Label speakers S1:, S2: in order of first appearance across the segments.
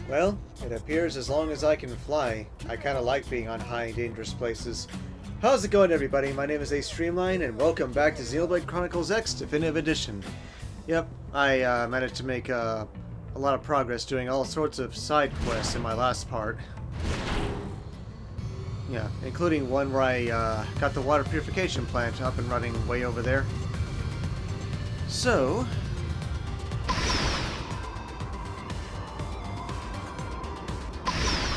S1: Well, it appears as long as I can fly, I kinda like being on high, dangerous places. How's it going, everybody? My name is A Streamline, and welcome back to Xenoblade Chronicles X Definitive Edition. Yep, I managed to make a lot of progress doing all sorts of side quests in my last part. Yeah, including one where I got the water purification plant up and running way over there. So,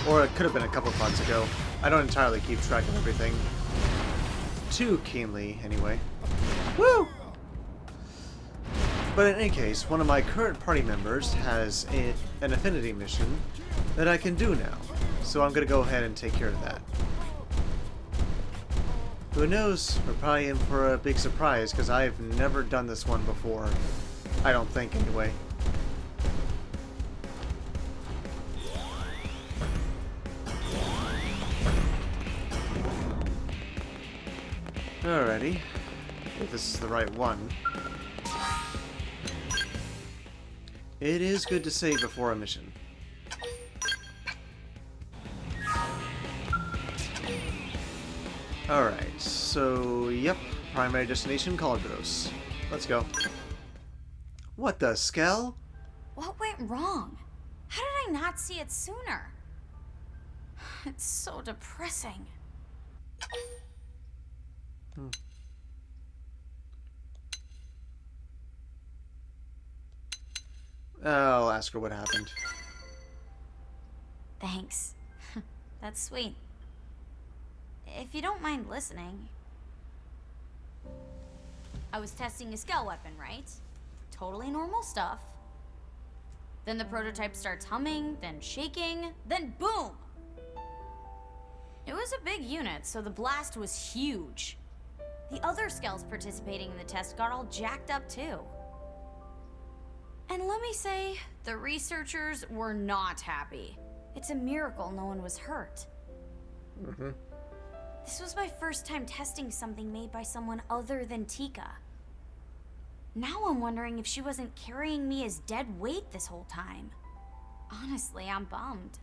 S1: or it could have been a couple of months ago. I don't entirely keep track of everything too keenly, anyway. Woo! But in any case, one of my current party members has an affinity mission that I can do now. So I'm going to go ahead and take care of that. Who knows? We're probably in for a big surprise, because I've never done this one before. I don't think, anyway. Alrighty. If this is the right one. It is good to save before a mission. Alright, so, yep, primary destination, Caldros. Let's go. What the skell?
S2: What went wrong? How did I not see it sooner? It's so depressing.
S1: I'll ask her what happened.
S2: Thanks. That's sweet. If you don't mind listening. I was testing a skell weapon, right? Totally normal stuff. Then the prototype starts humming, then shaking, then boom! It was a big unit, so the blast was huge. The other skells participating in the test got all jacked up too. And let me say, the researchers were not happy. It's a miracle no one was hurt.
S1: Mm-hmm.
S2: This was my first time testing something made by someone other than Tika. Now I'm wondering if she wasn't carrying me as dead weight this whole time. Honestly, I'm bummed.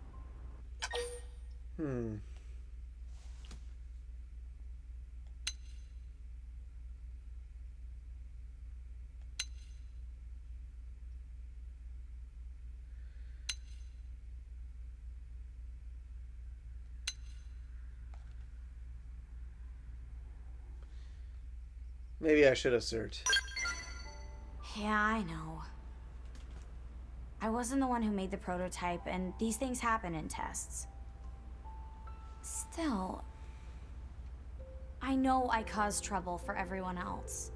S1: Maybe I should assert.
S2: Yeah, I know. I wasn't the one who made the prototype, and these things happen in tests. Still, I know I caused trouble for everyone else.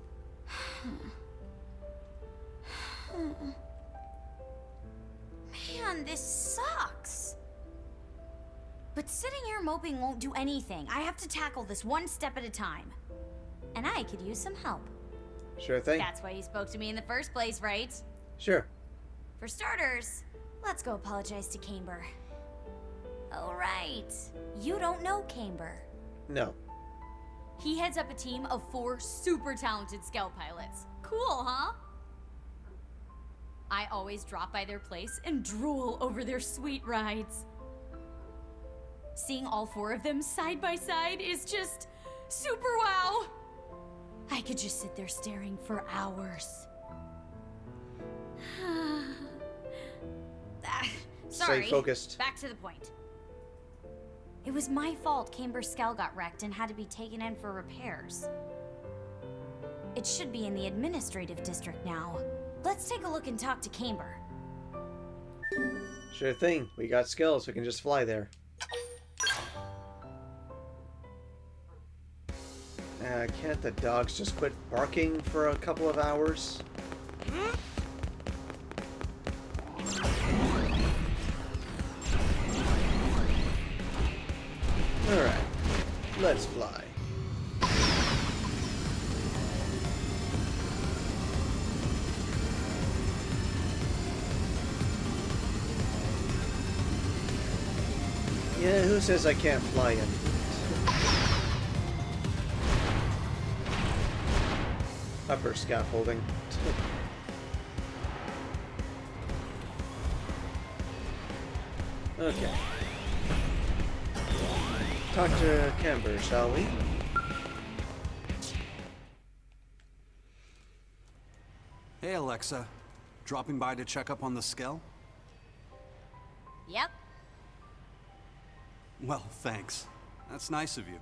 S2: Man, this sucks. But sitting here moping won't do anything. I have to tackle this one step at a time. And I could use some help.
S1: Sure thing.
S2: That's why you spoke to me in the first place, right?
S1: Sure.
S2: For starters, let's go apologize to Camber. Oh, right. You don't know Camber.
S1: No.
S2: He heads up a team of 4 super talented scout pilots. Cool, huh? I always drop by their place and drool over their sweet rides. Seeing all 4 of them side by side is just super wow. I could just sit there staring for hours. Sorry.
S1: Stay focused.
S2: Back to the point. It was my fault Camber's Skell got wrecked and had to be taken in for repairs. It should be in the administrative district now. Let's take a look and talk to Camber.
S1: Sure thing. We got skills. We can just fly there. Can't the dogs just quit barking for a couple of hours? Alright, let's fly. Yeah, who says I can't fly in? Upper scaffolding. Okay. Talk to Camber, shall we?
S3: Hey, Alexa. Dropping by to check up on the Skell?
S2: Yep.
S3: Well, thanks. That's nice of you.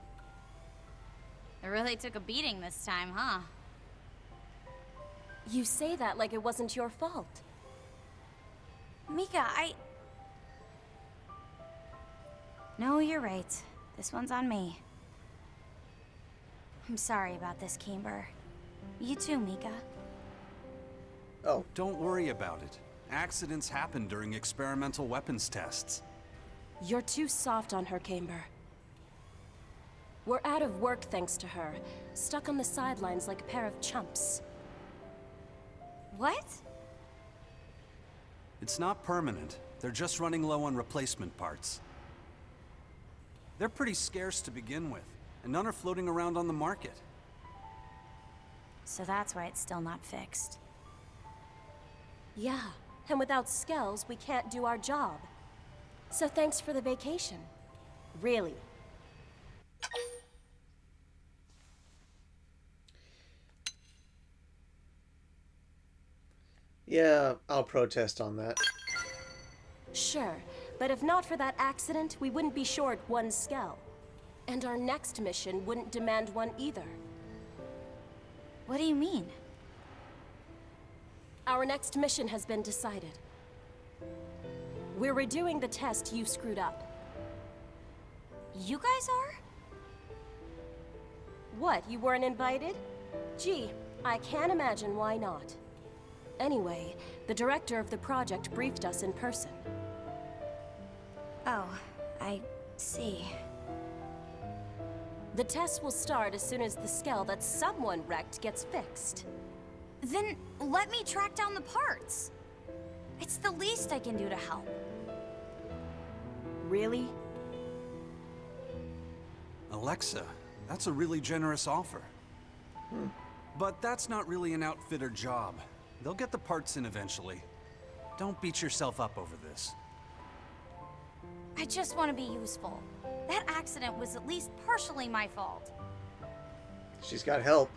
S2: It really took a beating this time, huh?
S4: You say that like it wasn't your fault.
S2: Mika, No, you're right. This one's on me. I'm sorry about this, Camber. You too, Mika.
S1: Oh.
S3: Don't worry about it. Accidents happen during experimental weapons tests.
S4: You're too soft on her, Camber. We're out of work thanks to her, stuck on the sidelines like a pair of chumps.
S2: What?
S3: It's not permanent. They're just running low on replacement parts. They're pretty scarce to begin with, and none are floating around on the market.
S2: So that's why it's still not fixed.
S4: Yeah, and without Skells, we can't do our job. So thanks for the vacation. Really.
S1: Yeah, I'll protest on that.
S4: Sure, but if not for that accident, we wouldn't be short one Skell. And our next mission wouldn't demand one either.
S2: What do you mean?
S4: Our next mission has been decided. We're redoing the test you screwed up.
S2: You guys are?
S4: What, you weren't invited? Gee, I can't imagine why not. Anyway, the director of the project briefed us in person.
S2: Oh, I see.
S4: The test will start as soon as the Skell that someone wrecked gets fixed.
S2: Then let me track down the parts. It's the least I can do to help.
S4: Really?
S3: Alexa, that's a really generous offer. But that's not really an outfitter job. They'll get the parts in eventually. Don't beat yourself up over this.
S2: I just want to be useful. That accident was at least partially my fault.
S1: She's got help.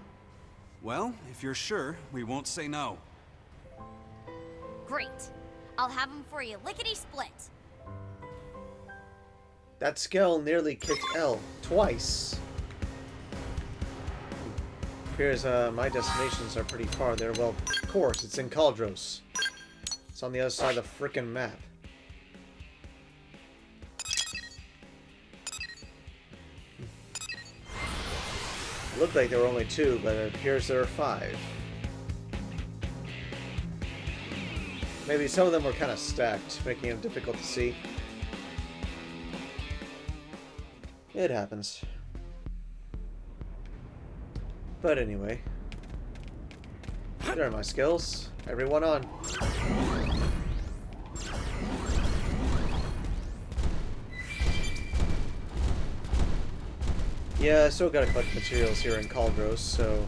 S3: Well, if you're sure, we won't say no.
S2: Great. I'll have them for you lickety-split.
S1: That Skell nearly kicked L twice. Appears my destinations are pretty far there. Well, of course, it's in Caldros. It's on the other side of the frickin' map. It looked like there were only 2, but it appears there are 5. Maybe some of them were kind of stacked, making it difficult to see. It happens. But anyway. There are my skills. Everyone on. Yeah, I still gotta collect materials here in Caldros, so...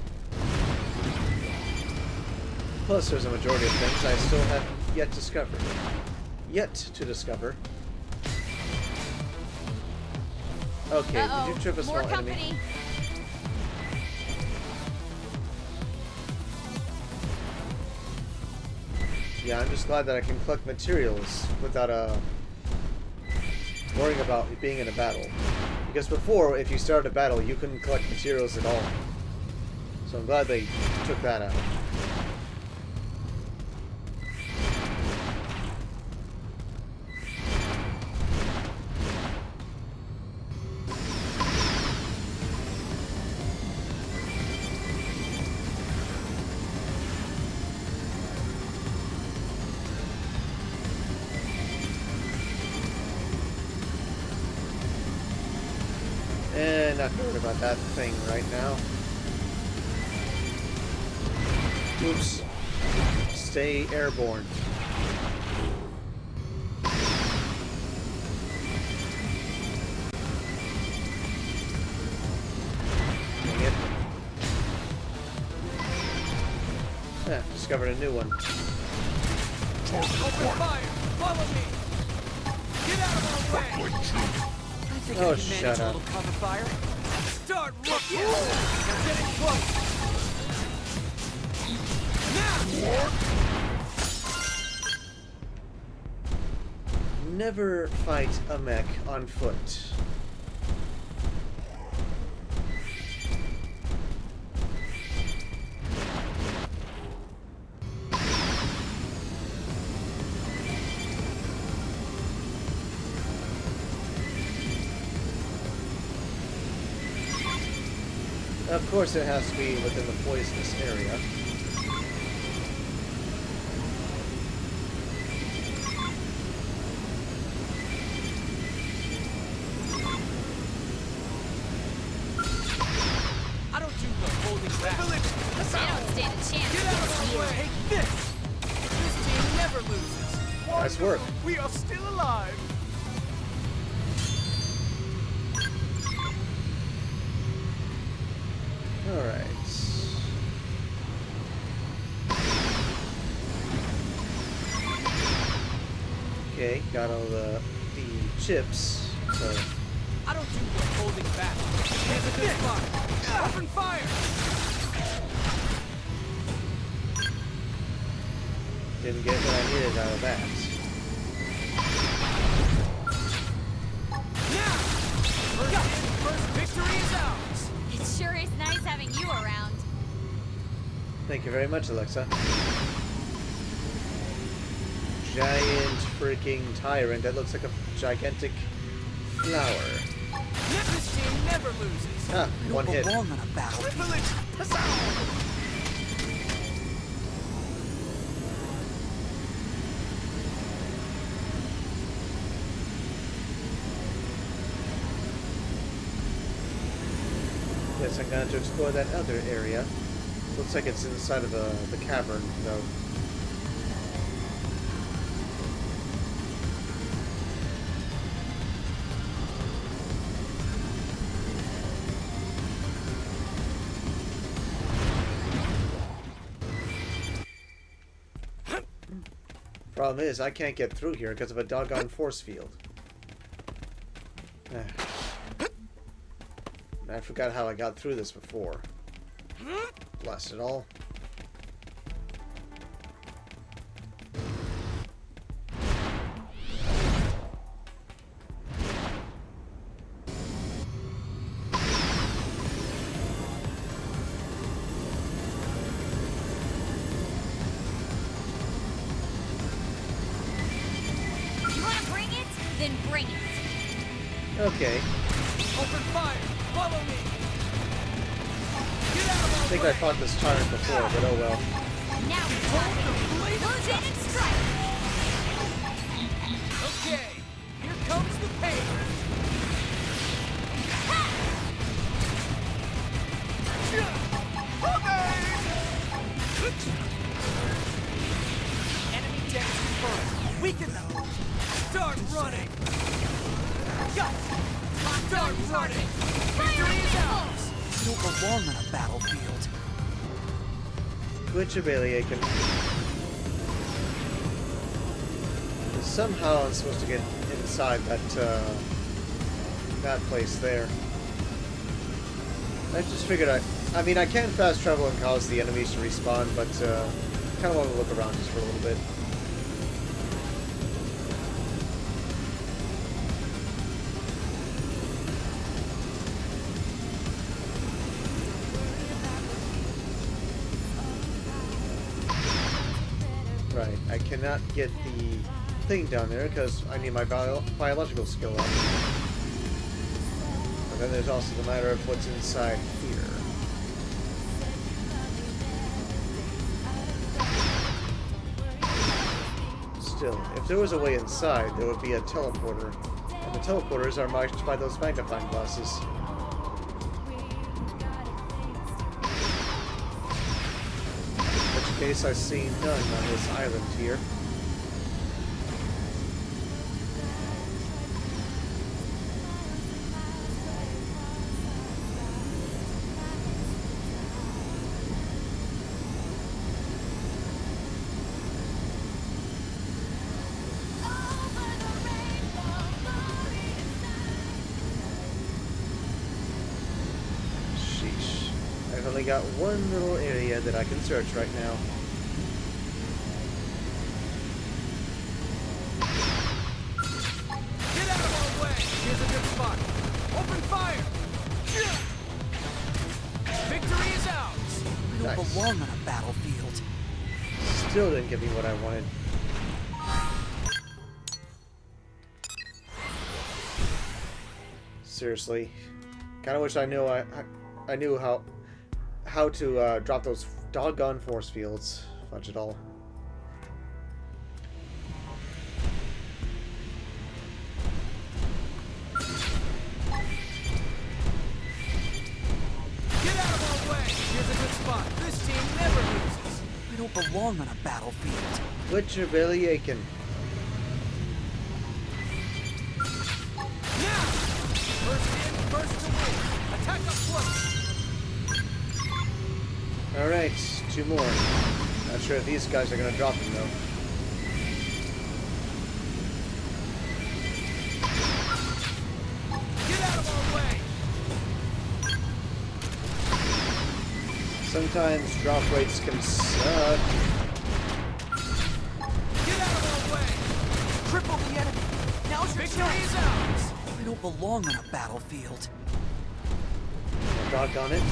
S1: Plus, there's a majority of things I still haven't yet discovered. Yet to discover. Okay, did you trip a small enemy? Yeah, I'm just glad that I can collect materials without worrying about being in a battle. Because before, if you started a battle, you couldn't collect materials at all. So I'm glad they took that out. And not worried about that thing right now. Oops. Stay airborne. Dang it. Ah, discovered a new one.
S5: Open fire! Follow me!
S3: Get out of our way! I think
S1: Oh,
S3: I can
S1: shut
S3: manage a
S1: up.
S3: little cover fire. Start looking! We're getting close! Now!
S1: Never fight a mech on foot. Of course, it has to be within the poisonous area.
S3: I don't do the holding back.
S2: They don't stand a chance
S3: Get out
S2: against
S3: of
S2: you.
S3: our way! Take this! This team never loses.
S1: Nice work.
S3: We are still alive.
S1: Alright. Okay, got all the chips. So
S3: I don't do the holding back. Here's a good spot. Open fire!
S1: didn't get what I needed out of that.
S3: Now! First victory is ours!
S2: It sure is nice having you around.
S1: Thank you very much, Alexa. Giant freaking tyrant that looks like a gigantic flower.
S3: This team never loses.
S1: Ah, one hit.
S3: on a battle.
S1: Yes, I'm going to explore that other area. Looks like it's inside of the cavern, though. Problem is, I can't get through here because of a doggone force field. I forgot how I got through this before. Blast it all.
S2: You want to bring it? Then bring it.
S1: Okay.
S3: Open fire! Follow me! Get out of
S1: I
S3: our
S1: think I fought this tyrant before, but oh well.
S2: Now we're talking. Illusion and strike.
S3: Okay, here comes the pain. Enemy deck confirmed. Weaken them. Start running. Go. Start running. Victory is ours. You don't belong on a battlefield.
S1: Glitch Abeliakin. Somehow I'm supposed to get inside that place there. I just figured I mean, I can fast travel and cause the enemies to respawn, but kind of want to look around just for a little bit. Right, I cannot get the thing down there because I need my biological skill up. But then there's also the matter of what's inside here. Still, if there was a way inside, there would be a teleporter. And the teleporters are marked by those magnifying glasses. In which case, I see none on this island here. only got one little area that I can search right now.
S3: Get out of our way! Here's a good spot. Open fire! Victory is ours!
S5: We don't
S1: Nice.
S5: belong on a battlefield.
S1: Still didn't give me what I wanted. Seriously, kind of wish I knew I knew how to drop those doggone force fields. Fudge it all.
S3: Get out of our way! Here's a good spot. This team never loses.
S5: We don't belong on a battlefield.
S1: Quit your belly aching.
S3: Now! First in, first to win. Attack up close.
S1: Alright, two more. Not sure if these guys are gonna drop them though.
S3: Get out of our way!
S1: Sometimes drop rates can suck.
S3: Get out of our way!
S5: Triple the enemy. Now's your
S3: Victory
S5: chance.
S3: is ours!
S5: We don't belong on a battlefield.
S1: Doggone it.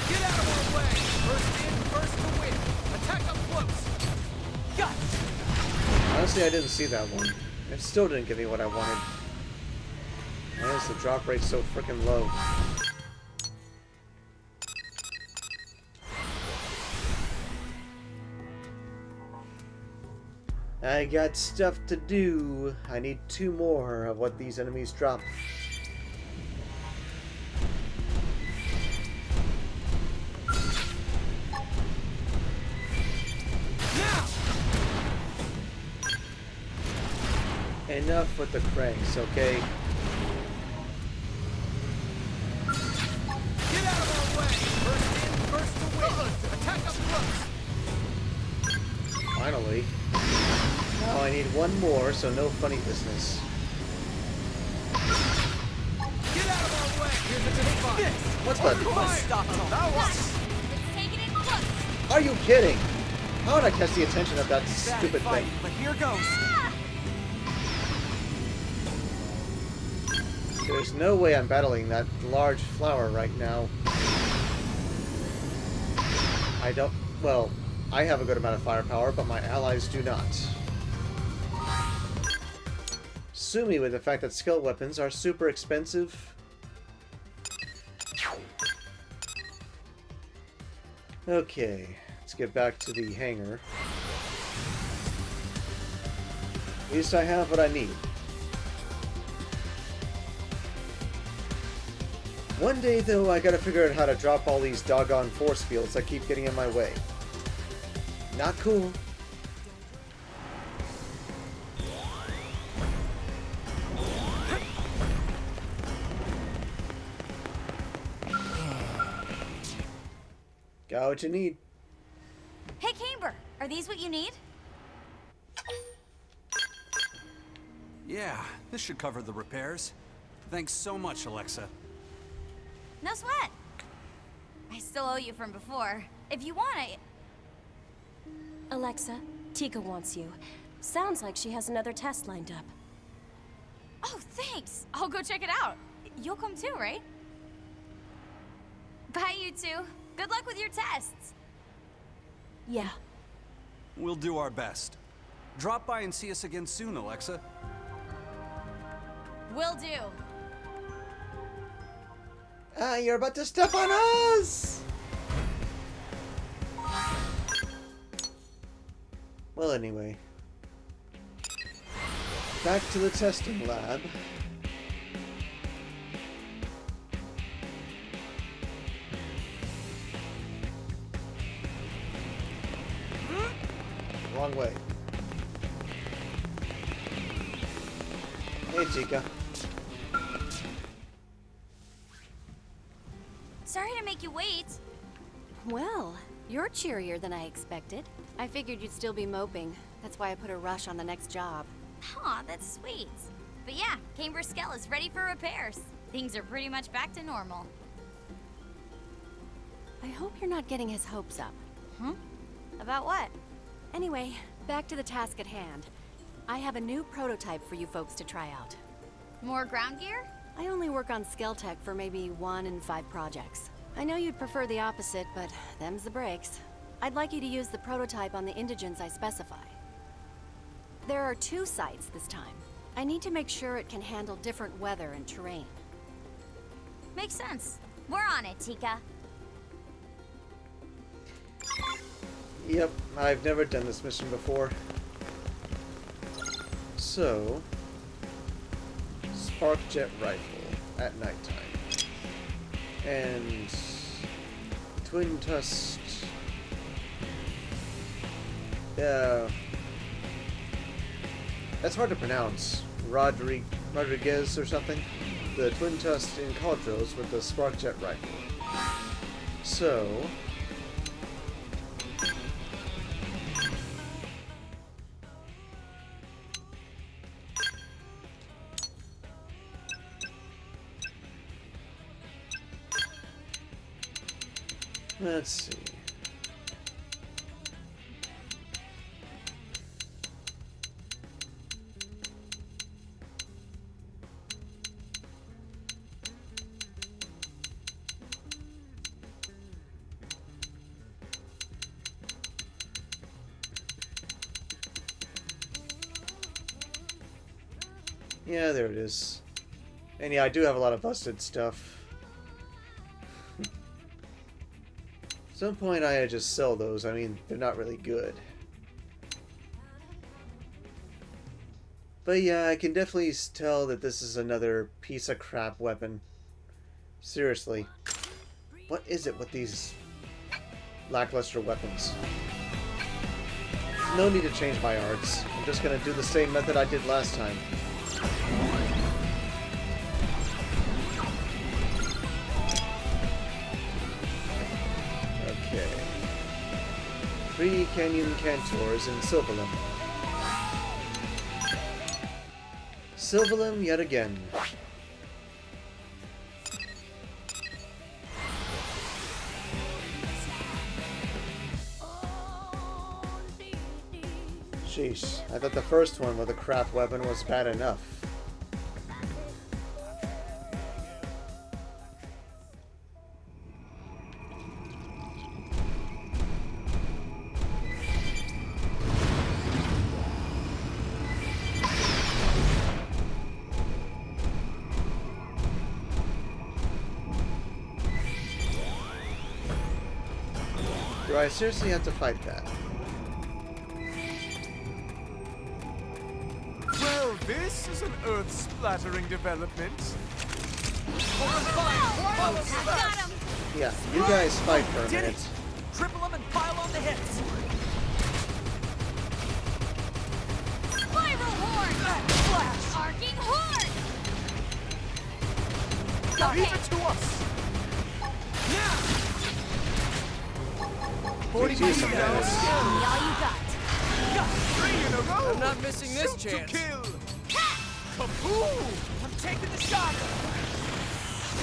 S3: Get out of our way! First in, first to win. Attack up close. Guts!
S1: Honestly, I didn't see that one. It still didn't give me what I wanted. Why is the drop rate so freaking low? I got stuff to do. I need two more of what these enemies drop.
S3: Now!
S1: Enough with the cranks, okay?
S3: Get out of our way! First in, first to win. Attack up close.
S1: Finally. Now I need one more, so no funny business.
S3: Get out of our way! Here's a good spot.
S1: What's that?
S3: Stop it. That was...
S2: Let's take it in close.
S1: Are you kidding? How did I catch the attention of that stupid
S5: fight,
S1: thing?
S5: but here goes.
S2: Ah!
S1: There's no way I'm battling that large flower right now. I don't... Well, I have a good amount of firepower, but my allies do not. Sue me with the fact that skill weapons are super expensive. Okay, let's get back to the hangar. At least I have what I need. One day, though, I gotta figure out how to drop all these doggone force fields that keep getting in my way. Not cool. Got what you need.
S2: Hey, Camber, are these what you need?
S3: Yeah, this should cover the repairs. Thanks so much, Alexa.
S2: No sweat. I still owe you from before. If you want,
S4: Alexa, Tika wants you. Sounds like she has another test lined up.
S2: Oh, thanks. I'll go check it out. You'll come too, right? Bye, you two. Good luck with your tests.
S4: Yeah.
S3: We'll do our best. Drop by and see us again soon, Alexa.
S2: Will do.
S1: Ah, you're about to step on us! Well, anyway. Back to the testing lab. Wrong way. Hey, Chica.
S2: Sorry to make you wait.
S6: Well, you're cheerier than I expected. I figured you'd still be moping. That's why I put a rush on the next job.
S2: Aw, that's sweet. But yeah, Camber's Skell is ready for repairs. Things are pretty much back to normal.
S6: I hope you're not getting his hopes up.
S2: Huh? About what?
S6: Anyway, back to the task at hand. I have a new prototype for you folks to try out.
S2: More ground gear?
S6: I only work on Skell Tech for maybe 1 in 5 projects. I know you'd prefer the opposite, but them's the breaks. I'd like you to use the prototype on the indigents I specify. There are 2 sites this time. I need to make sure it can handle different weather and terrain.
S2: Makes sense. We're on it, Tika.
S1: Yep, I've never done this mission before. So, spark jet rifle at nighttime. And twin tusked. That's hard to pronounce. Rodriguez or something. The twin tusked Encadros with the spark jet rifle. So. Let's see. Yeah, there it is. And yeah, I do have a lot of busted stuff. At some point I just sell those. I mean, they're not really good. But yeah, I can definitely tell that this is another piece of crap weapon. Seriously. What is it with these lackluster weapons? No need to change my arts. I'm just gonna do the same method I did last time. Okay. 3 Canyon Cantors in Sylvalum. Sylvalum yet again. Sheesh, I thought the first one with a crap weapon was bad enough. Do I seriously have to fight that?
S7: Well, this is an earth-splattering development.
S2: Got him!
S1: Yeah, you guys fight for a
S5: Did
S1: minute.
S5: it! Triple them and pile on the hits!
S2: Spiral horn!
S5: Flash!
S2: Arcing horn!
S7: Leave it to us!
S5: Now!
S1: Could use some damage.
S2: Give me all you got.
S7: 3 in a row!
S5: I'm not missing this
S7: Shoot
S5: chance.
S7: to kill! Kaboom!
S5: I'm taking the shot!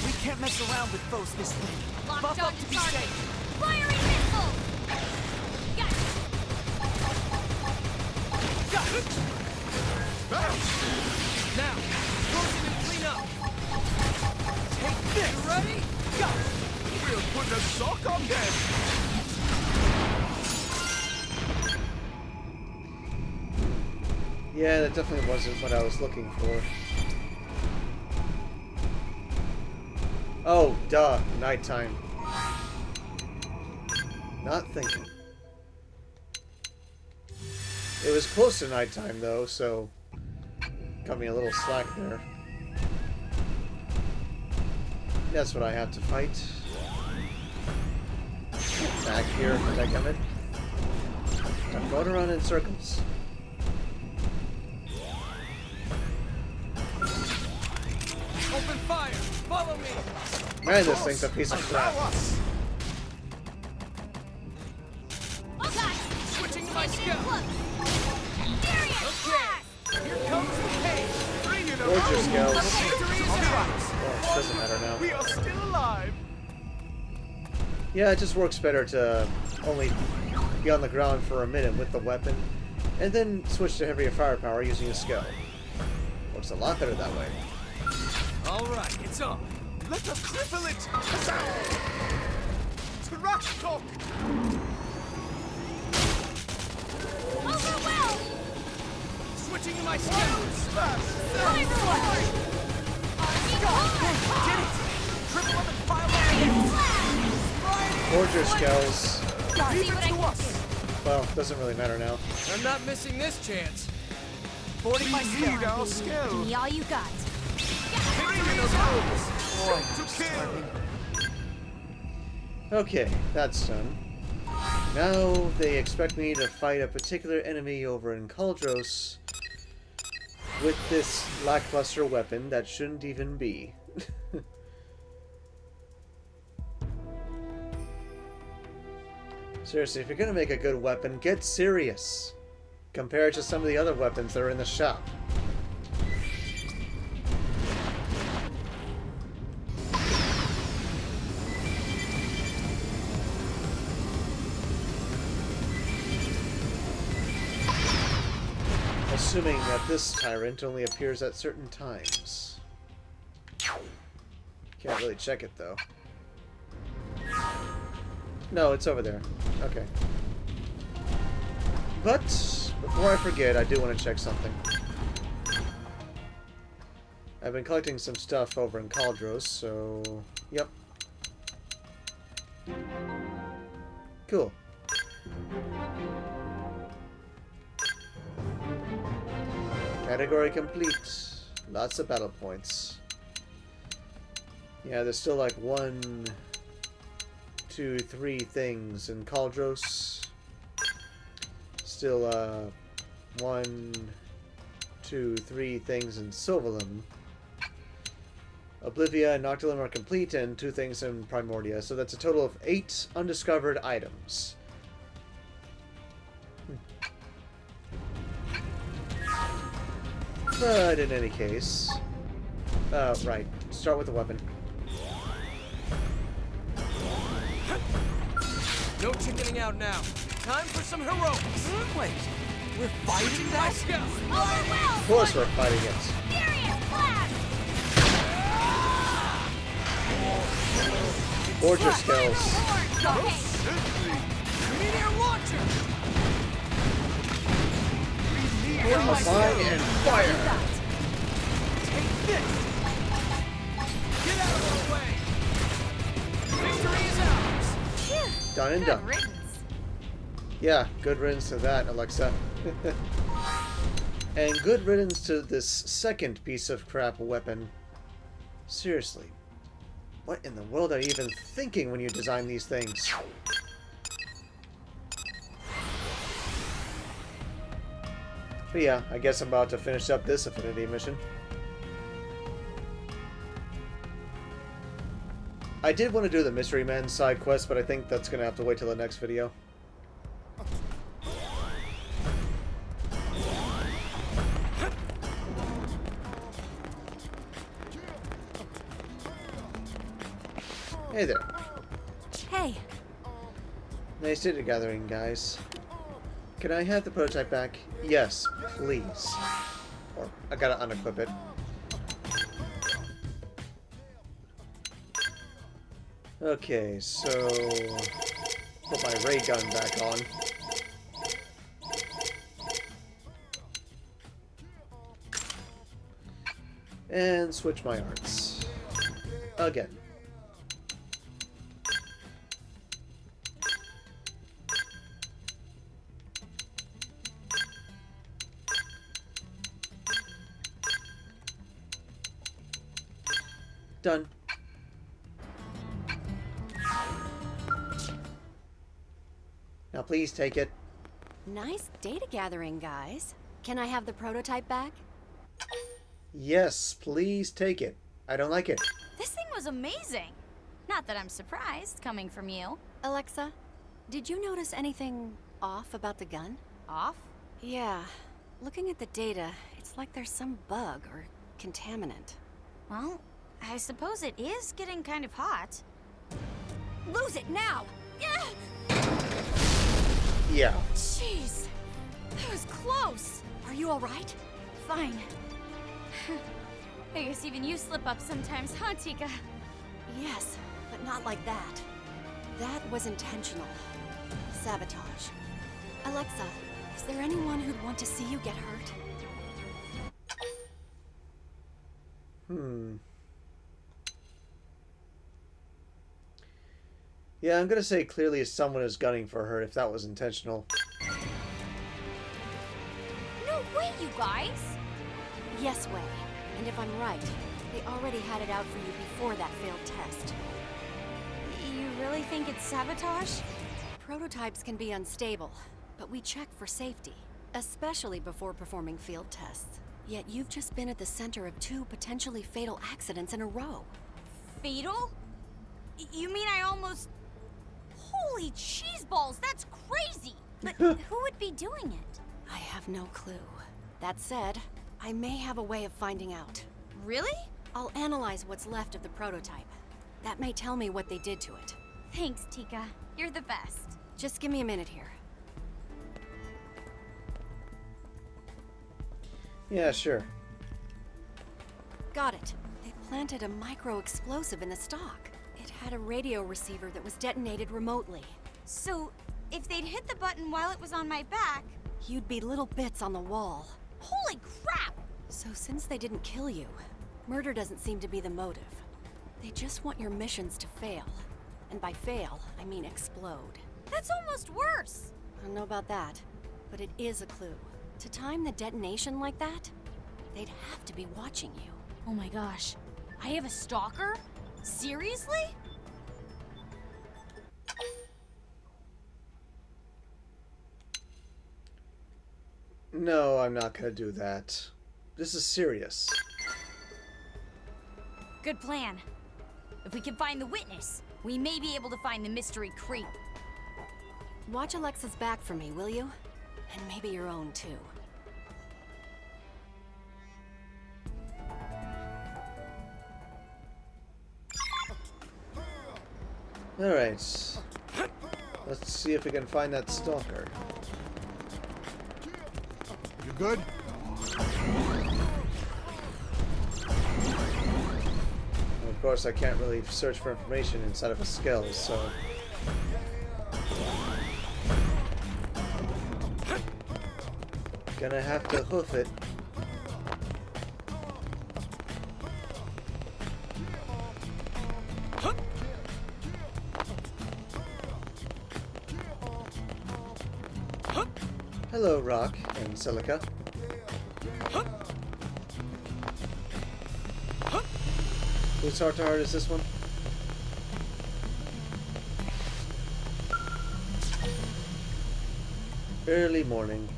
S5: We can't mess around with foes this way.
S2: Locked
S5: Buff
S2: on
S5: up
S2: to
S5: to be
S2: target.
S5: safe.
S2: Firing missile! Got it.
S5: Got it!
S7: Bounce!
S5: Now, close in and clean up. Take this! You ready? Go!
S7: We'll put a sock on them!
S1: Yeah, that definitely wasn't what I was looking for. Oh, duh. Nighttime. Not thinking. It was close to nighttime, though, so... got me a little slack there. That's what I have to fight. Back here, predicament. I'm going around in circles.
S5: Open fire! Follow me.
S1: Man, this thing's a piece of crap.
S5: Switching to my skill. Okay. Here comes the pain.
S1: Where's your skills?
S5: Victory is ours.
S1: Well, it doesn't matter now.
S7: We are still alive.
S1: Yeah, it just works better to only be on the ground for a minute with the weapon, and then switch to heavier firepower using a skill. Works a lot better that way.
S5: All right, it's on.
S7: Let us cripple it. Trash talk.
S2: Overwhelmed!
S5: Switching to my skills.
S2: Fire forward!
S5: Did it! Triple up and pile up.
S1: Forge your skills.
S2: See what I can do.
S1: Well, doesn't really matter now.
S5: I'm not missing this chance. 40 my skill.
S7: Need our
S2: Give
S7: skill.
S2: me all you got.
S5: Victory is ours.
S7: To kill.
S1: Okay, that's done. Now they expect me to fight a particular enemy over in Kaldros with this lackluster weapon that shouldn't even be. Seriously, if you're gonna make a good weapon, get serious. Compare it to some of the other weapons that are in the shop. Assuming that this tyrant only appears at certain times. Can't really check it though. No, it's over there. Okay. But before I forget, I do want to check something. I've been collecting some stuff over in Kaldros, so yep. Cool. Category complete. Lots of battle points. Yeah, there's still like 1, 2, 3 things in Kaldros. Still 1, 2, 3 things in Silverlum. Oblivia and Noctilum are complete, and 2 things in Primordia. So that's a total of 8 undiscovered items. But in any case... right. Start with the weapon.
S5: No chickening out now. Time for some heroics. Wait, we're fighting that?
S2: Overwhelmed!
S1: Of course we're fighting it.
S2: Furious blast!
S1: Forge your skills.
S2: Okay.
S5: Meteor launcher!
S1: Combine and fire!
S5: Take this! Get out of our way! Victory is ours!
S1: Done and
S2: Good
S1: done.
S2: riddance.
S1: Yeah, good riddance to that, Alexa. And good riddance to this second piece of crap weapon. Seriously. What in the world are you even thinking when you design these things? But yeah, I guess I'm about to finish up this affinity mission. I did want to do the Mystery Man side quest, but I think that's going to have to wait till the next video. Hey there.
S4: Hey,
S1: Nice data gathering, guys. Can I have the prototype back? Yes, please. Or I gotta unequip it. Okay, so put my ray gun back on. And switch my arts. Again. Done. Now please take it.
S6: Nice data gathering, guys. Can I have the prototype back?
S1: Yes, please take it. I don't like it.
S6: This thing
S2: was amazing. Not that I'm surprised, coming from you.
S6: Alexa, did you notice anything off about the gun?
S2: Off?
S6: Yeah. Looking at the data, it's like there's some bug or contaminant.
S2: Well, I suppose it is getting kind of hot.
S6: Lose it now!
S1: Yeah.
S2: Jeez, that was close.
S6: Are you alright?
S2: Fine. I guess even you slip up sometimes, huh, Tika?
S6: Yes, but not like that. That was intentional. Sabotage. Alexa, is there anyone who'd want to see you get hurt?
S1: Yeah, I'm gonna say clearly someone is gunning for her if that was intentional.
S2: No way, you guys!
S6: Yes, Way. And if I'm right, they already had it out for you before that failed test.
S2: You really think it's sabotage?
S6: Prototypes can be unstable, but we check for safety, especially before performing field tests. Yet you've just been at the center of 2 potentially fatal accidents in a row.
S2: Fatal? You mean I almost... Holy cheese balls, that's crazy! But who would be doing it?
S6: I have no clue. That said, I may have a way of finding out.
S2: Really?
S6: I'll analyze what's left of the prototype. That may tell me what they did to it.
S2: Thanks, Tika. You're the best.
S6: Just give me a minute here.
S1: Yeah, sure.
S6: Got it. They planted a micro-explosive in the stock. It had a radio receiver that was detonated remotely.
S2: So, if they'd hit the button while it was on my back...
S6: You'd be little bits on the wall.
S2: Holy crap!
S6: So since they didn't kill you, murder doesn't seem to be the motive. They just want your missions to fail. And by fail, I mean explode.
S2: That's almost worse!
S6: I don't know about that, but it is a clue. To time the detonation like that, they'd have to be watching you.
S2: Oh my gosh. I have a stalker? Seriously?
S1: No, I'm not gonna do that. This is serious.
S2: Good plan. If we can find the witness, we may be able to find the mystery creep.
S6: Watch Alexa's back for me, will you? And maybe your own, too.
S1: Alright. Let's see if we can find that stalker.
S7: You good?
S1: And of course, I can't really search for information inside of a skill, so... Gonna have to hoof it. Hello, rock and silica. Whose heart to heart is this one? Early morning.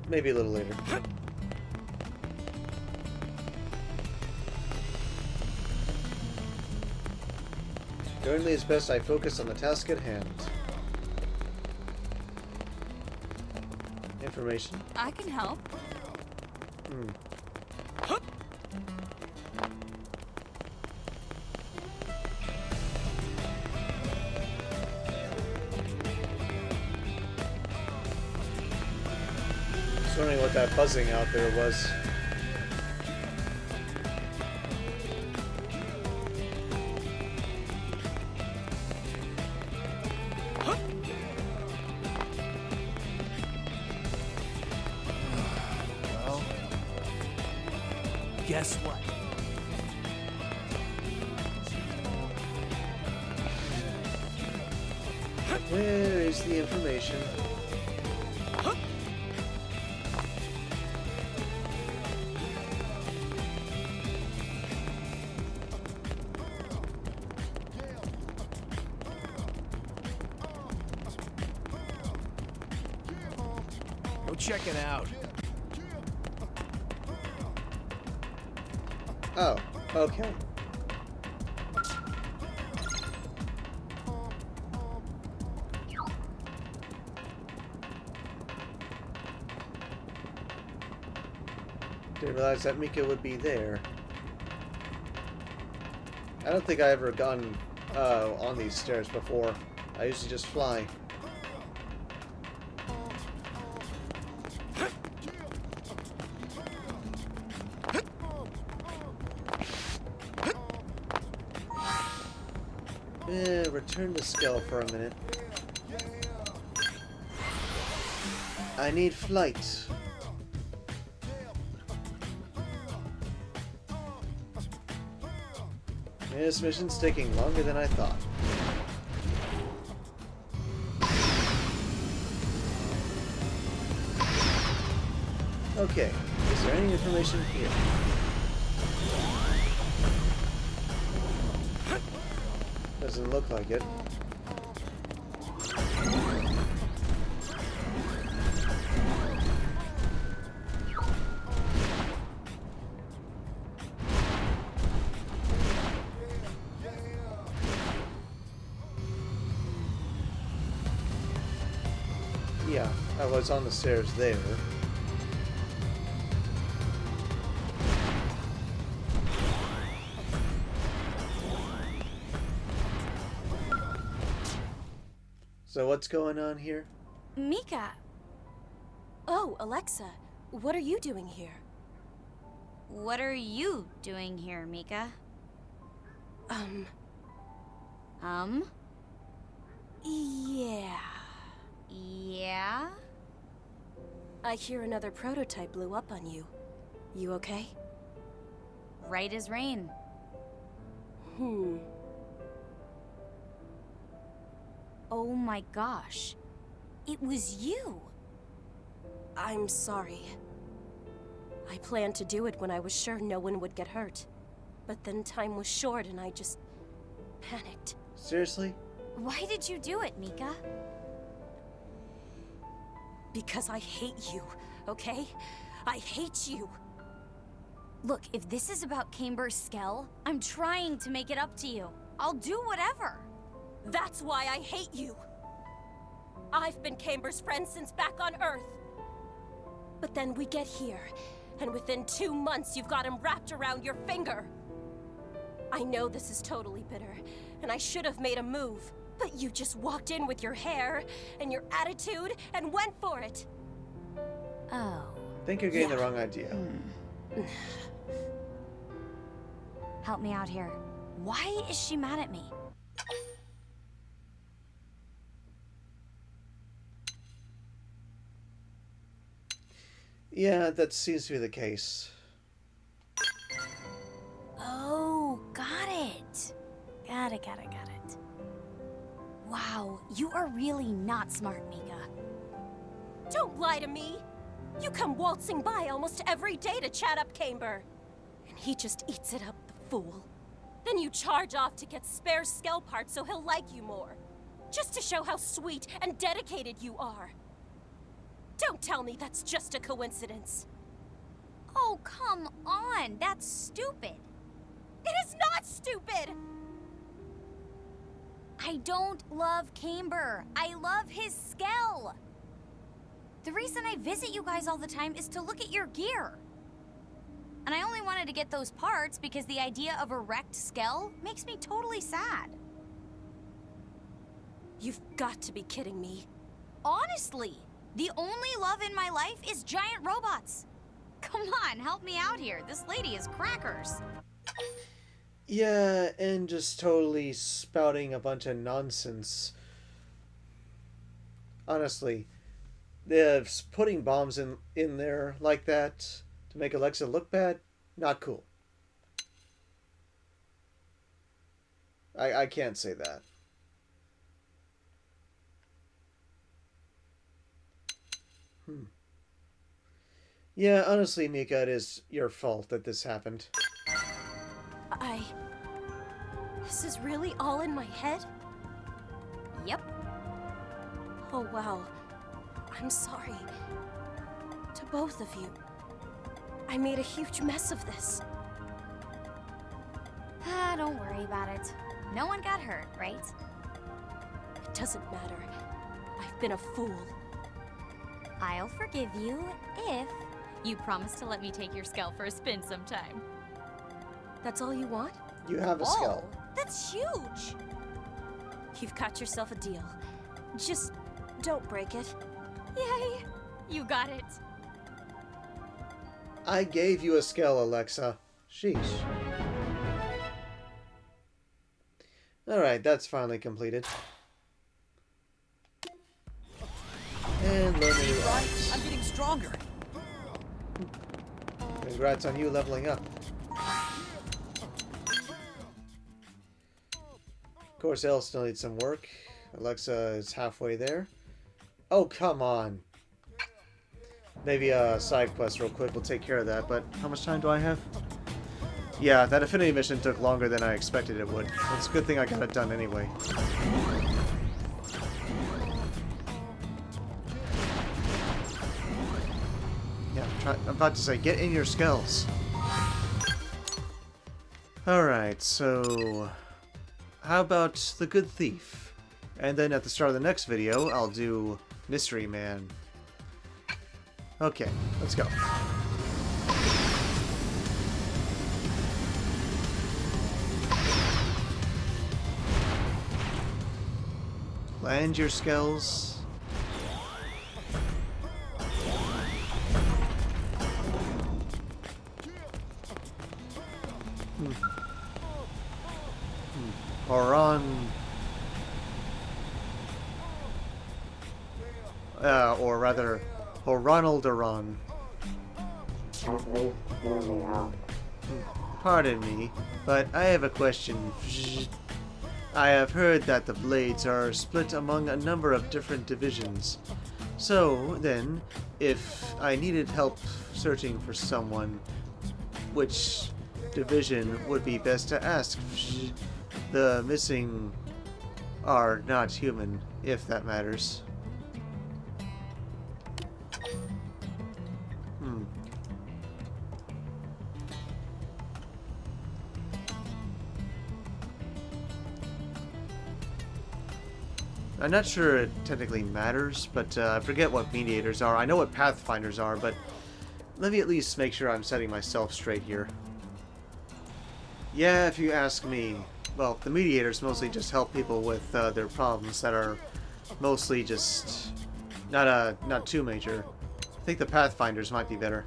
S1: Maybe a little later. Currently, it's best I focus on the task at hand. Information.
S2: I can help.
S1: Just wondering what that buzzing out there was.
S5: Well, guess what?
S1: Where is the information?
S5: Go check it out.
S1: Oh, Okay. Didn't realize that Mika would be there. I don't think I ever gone on these stairs before. I usually just fly. Return to Skell for a minute. I need flight. This mission's taking longer than I thought. Okay, is there any information here? Doesn't look like it. Yeah, I was on the stairs there. So what's going on here?
S4: Mika! Oh, Alexa, what are you doing here?
S2: What are you doing here, Mika?
S4: Yeah.
S2: Yeah?
S4: I hear another prototype blew up on you. You okay?
S2: Right as rain. Oh my gosh. It was you!
S4: I'm sorry. I planned to do it when I was sure no one would get hurt. But then time was short and I just panicked.
S1: Seriously?
S2: Why did you do it, Mika?
S4: Because I hate you, okay? I hate you.
S2: Look, if this is about Camber's Skell, I'm trying to make it up to you. I'll do whatever.
S4: That's why I hate you. I've been Camber's friend since back on Earth. But then we get here, and within 2 months you've got him wrapped around your finger. I know this is totally bitter, and I should have made a move. But you just walked in with your hair and your attitude and went for it.
S2: Oh.
S1: I think you're getting the wrong idea.
S2: Help me out here. Why is she mad at me?
S1: Yeah, that seems to be the case.
S2: Oh, got it. Got it. Wow, you are really not smart, Mika.
S4: Don't lie to me. You come waltzing by almost every day to chat up Camber. And he just eats it up, the fool. Then you charge off to get spare Skell parts so he'll like you more. Just to show how sweet and dedicated you are. Don't tell me that's just a coincidence.
S2: Oh, come on. That's stupid.
S4: It is not stupid!
S2: I don't love Camber. I love his Skell. The reason I visit you guys all the time is to look at your gear. And I only wanted to get those parts because the idea of a wrecked Skell makes me totally sad.
S4: You've got to be kidding me.
S2: Honestly, the only love in my life is giant robots. Come on, help me out here. This lady is crackers.
S1: Yeah, and just totally spouting a bunch of nonsense. Honestly, putting bombs in there like that to make Alexa look bad, not cool. I can't say that. Yeah, honestly, Mika, it is your fault that this happened.
S4: This is really all in my head?
S2: Yep.
S4: Oh, wow. I'm sorry. To both of you. I made a huge mess of this.
S2: Ah, don't worry about it. No one got hurt, right?
S4: It doesn't matter. I've been a fool.
S2: I'll forgive you if you promise to let me take your skull for a spin sometime.
S4: That's all you want?
S1: You have a skull.
S4: Oh, that's huge! You've got yourself a deal. Just don't break it.
S2: Yay! You got it.
S1: I gave you a skull, Alexa. Sheesh. Alright, that's finally completed. And learn a new arts.
S5: I'm getting stronger.
S1: Congrats on you leveling up. Of course, Elle still needs some work. Alexa is halfway there. Oh, come on. Maybe a side quest real quick will take care of that, but how much time do I have? Yeah, that affinity mission took longer than I expected it would. It's a good thing I got it done anyway. Yeah, I'm about to say, get in your skulls. Alright, so how about the Good Thief? And then at the start of the next video, I'll do Mystery Man. Okay, let's go. Land your skulls. Horon. Or rather, Horonalderon. Pardon me, but I have a question. I have heard that the Blades are split among a number of different divisions. So, then, if I needed help searching for someone, which division would be best to ask? The missing are not human, if that matters. I'm not sure it technically matters, but I forget what mediators are. I know what pathfinders are, but let me at least make sure I'm setting myself straight here. Yeah, if you ask me. Well, the mediators mostly just help people with their problems that are mostly just not too major. I think the pathfinders might be better.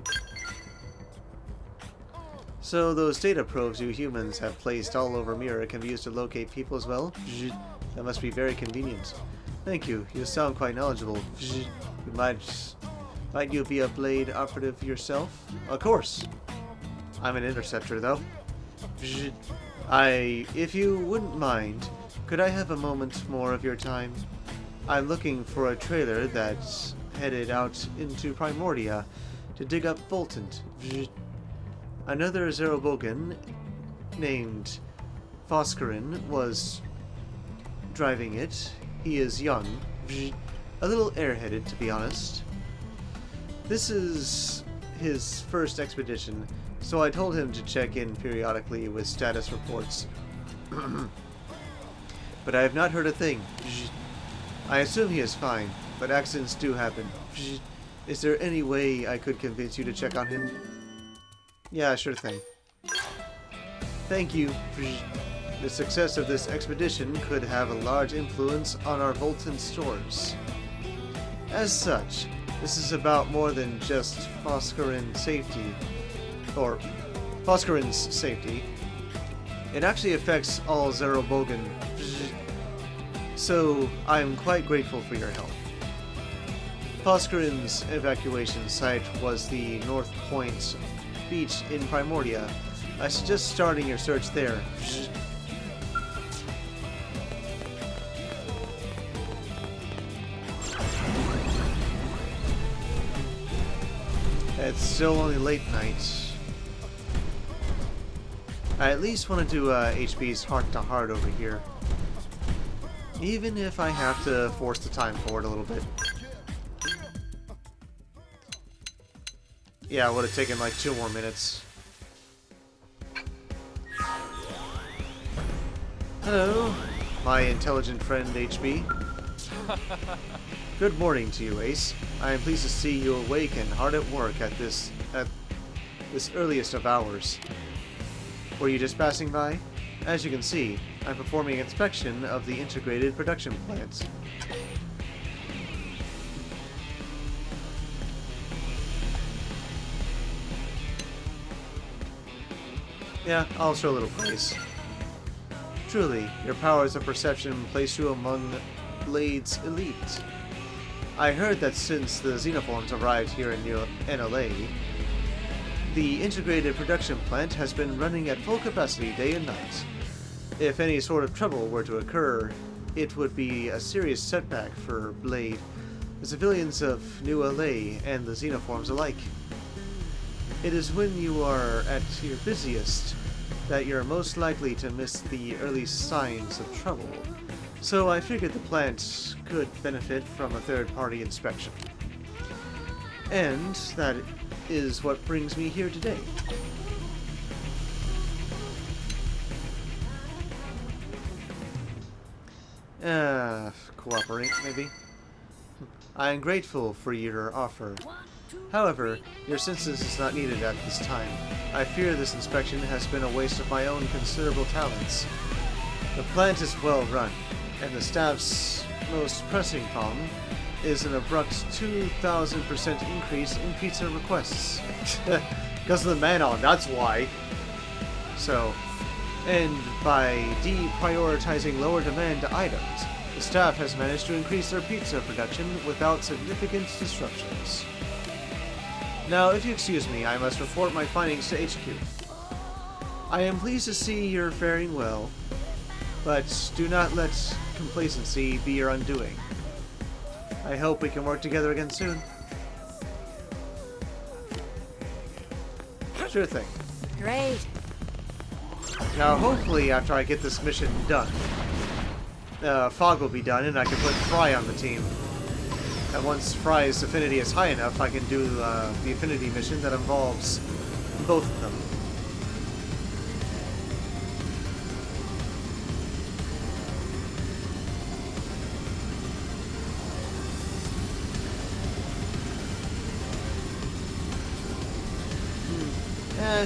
S1: So those data probes you humans have placed all over Mirror can be used to locate people as well? That must be very convenient. Thank you. You sound quite knowledgeable. You might you be a Blade operative yourself? Of course. I'm an interceptor, though. If you wouldn't mind, could I have a moment more of your time? I'm looking for a trailer that's headed out into Primordia to dig up Voltant. Another Zaruboggan named Foscarin was driving it. He is young, a little airheaded to be honest. This is his first expedition, so I told him to check in periodically with status reports. But I have not heard a thing. I assume he is fine, but accidents do happen. Is there any way I could convince you to check on him? Yeah, sure thing. Thank you. The success of this expedition could have a large influence on our Voltan stores. As such, this is about more than just Foscarin's safety. Or Foscarin's safety. It actually affects all Zaruboggan. So, I'm quite grateful for your help. Foscarin's evacuation site was the North Point Beach in Primordia. I suggest starting your search there. It's still only late night. I at least want to do HB's heart-to-heart over here. Even if I have to force the time forward a little bit. Yeah, it would have taken like 2 more minutes. Hello, my intelligent friend HB. Good morning to you, Ace. I am pleased to see you awake and hard at work at this earliest of hours. Were you just passing by? As you can see, I'm performing inspection of the integrated production plant. Yeah, I'll show a little praise. Truly, your powers of perception place you among Blade's elite. I heard that since the Xenoforms arrived here in NLA, the integrated production plant has been running at full capacity day and night. If any sort of trouble were to occur, it would be a serious setback for Blade, the civilians of New LA, and the Xenoforms alike. It is when you are at your busiest that you're most likely to miss the early signs of trouble, so I figured the plant could benefit from a third-party inspection. And that is what brings me here today. Cooperate, maybe? I am grateful for your offer. However, your assistance is not needed at this time. I fear this inspection has been a waste of my own considerable talents. The plant is well run, and the staff's most pressing problem is an abrupt 2,000% increase in pizza requests. Because of the Manon, that's why. So, and by deprioritizing lower demand items, the staff has managed to increase their pizza production without significant disruptions. Now, if you excuse me, I must report my findings to HQ. I am pleased to see you're faring well, but do not let complacency be your undoing. I hope we can work together again soon. Sure thing.
S6: Great.
S1: Now, hopefully, after I get this mission done, Fog will be done, and I can put Fry on the team. And once Fry's affinity is high enough, I can do the affinity mission that involves both of them.